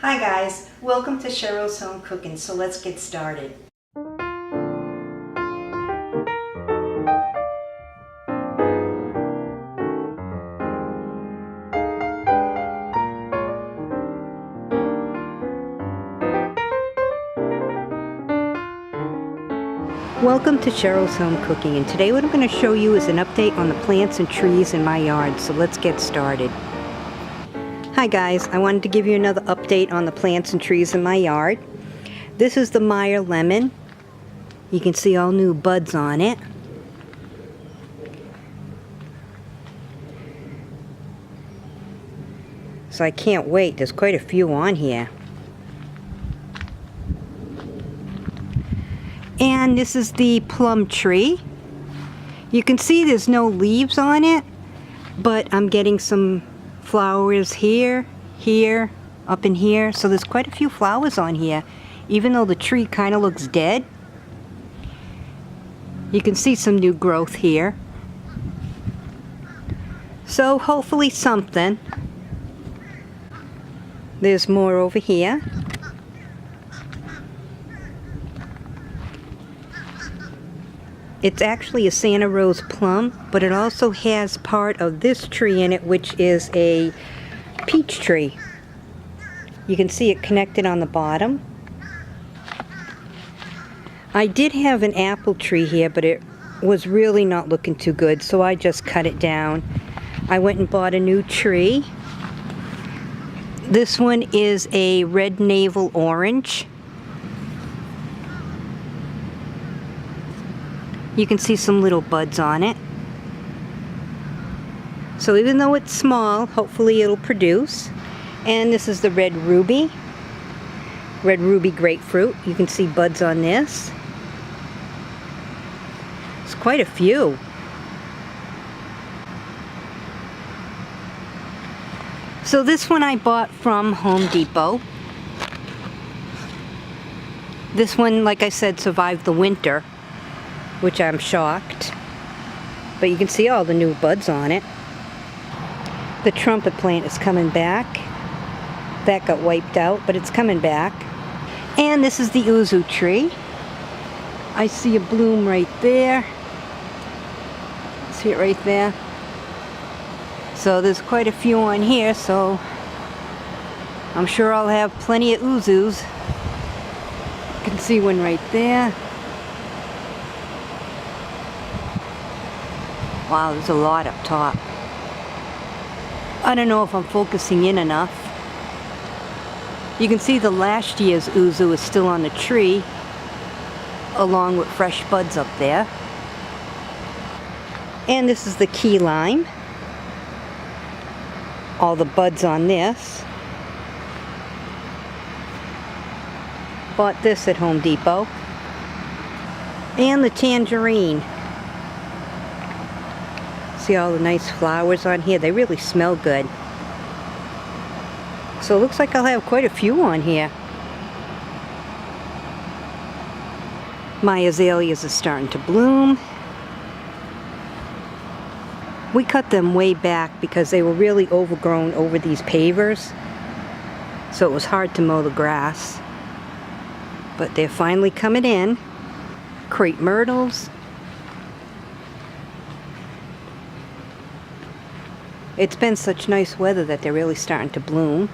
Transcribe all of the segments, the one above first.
Hi guys, welcome to Cheryl's Home Cooking, so let's get started. Welcome to Cheryl's Home Cooking, and today what I'm going to show you is an update on the plants and trees in my yard, so let's get started. Hi guys, I wanted to give you another update on the plants and trees in my yard. This is the Meyer lemon. You can see all new buds on it. So I can't wait, there's quite a few on here. And this is the plum tree. You can see there's no leaves on it, but I'm getting some flowers here, up in here. So there's quite a few flowers on here, even though the tree kind of looks dead. You can see some new growth here. So hopefully something. There's more over here. It's actually a Santa Rose plum, but it also has part of this tree in it, which is a peach tree. You can see it connected on the bottom. I did have an apple tree here, but it was really not looking too good, so I just cut it down. I went and bought a new tree. This one is a red navel orange. You can see some little buds on it. So even though it's small, hopefully it'll produce. And this is the red ruby grapefruit. You can see buds on this. It's quite a few. So this one I bought from Home Depot. This one, like I said, survived the winter, which I'm shocked. But you can see all the new buds on it. The trumpet plant is coming back. That got wiped out, but it's coming back. And this is the yuzu tree. I see a bloom right there. See it right there? So there's quite a few on here, so I'm sure I'll have plenty of yuzus. You can see one right there. Wow, there's a lot up top. I don't know if I'm focusing in enough. You can see the last year's yuzu is still on the tree, along with fresh buds up there. And this is the key lime. All the buds on this. Bought this at Home Depot. And the tangerine. See all the nice flowers on here? They really smell good. So it looks like I'll have quite a few on here. My azaleas are starting to bloom. We cut them way back because they were really overgrown over these pavers. So it was hard to mow the grass. But they're finally coming in. Crepe myrtles. It's been such nice weather that they're really starting to bloom.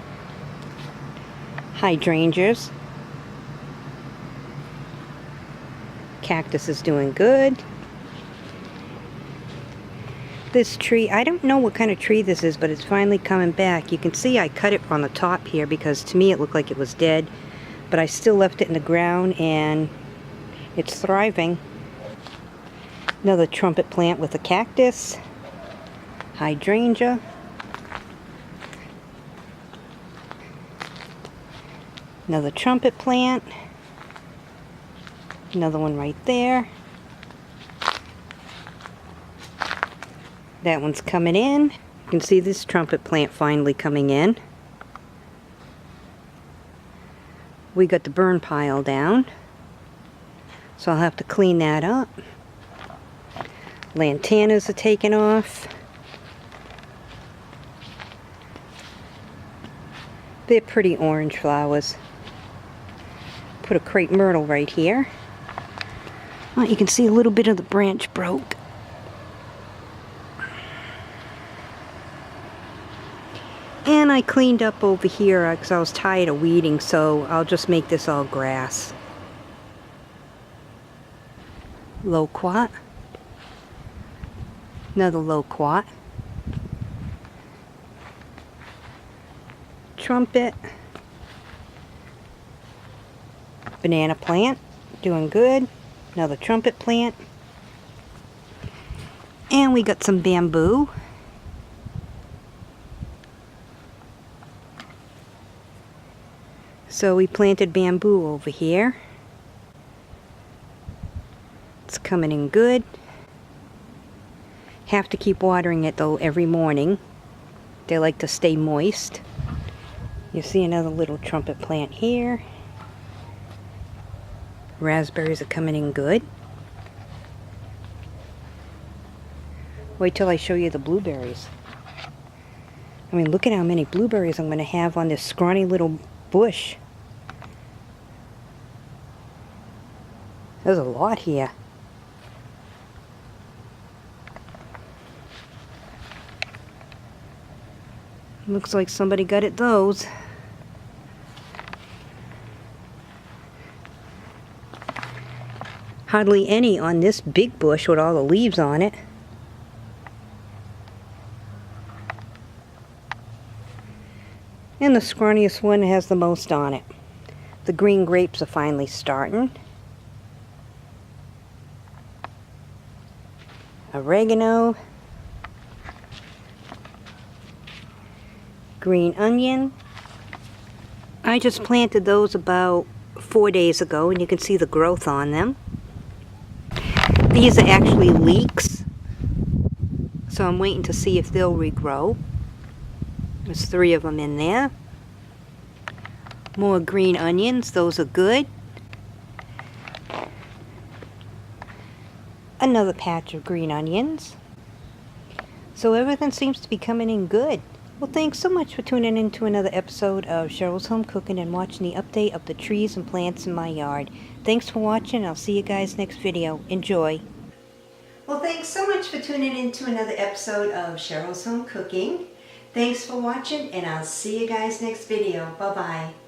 Hydrangeas. Cactus is doing good. This tree, I don't know what kind of tree this is, but it's finally coming back. You can see I cut it on the top here because to me it looked like it was dead. But I still left it in the ground and it's thriving. Another trumpet plant with a cactus. Hydrangea. Another trumpet plant. Another one right there. That one's coming in. You can see this trumpet plant finally coming in. We got the burn pile down, so I'll have to clean that up. Lantanas are taken off. They're pretty orange flowers. Put a crepe myrtle right here. Well, you can see a little bit of the branch broke. And I cleaned up over here because I was tired of weeding, so I'll just make this all grass. Loquat. Another loquat. Trumpet. Banana plant. Doing good. Another trumpet plant. And we got some bamboo. So we planted bamboo over here. It's coming in good. Have to keep watering it though every morning. They like to stay moist. You see another little trumpet plant here. Raspberries are coming in good. Wait till I show you the blueberries. I mean, look at how many blueberries I'm going to have on this scrawny little bush. There's a lot here. Looks like somebody got at those. Hardly any on this big bush with all the leaves on it. And the scrawniest one has the most on it. The green grapes are finally starting. Oregano. Green onion. I just planted those about 4 days ago, and you can see the growth on them. These are actually leeks, so I'm waiting to see if they'll regrow. There's 3 of them in there. More green onions, those are good. Another patch of green onions. So everything seems to be coming in good. Well, thanks so much for tuning in to another episode of Cheryl's Home Cooking and watching the update of the trees and plants in my yard. Thanks for watching. I'll see you guys next video. Enjoy. Well, thanks so much for tuning in to another episode of Cheryl's Home Cooking. Thanks for watching, and I'll see you guys next video. Bye-bye.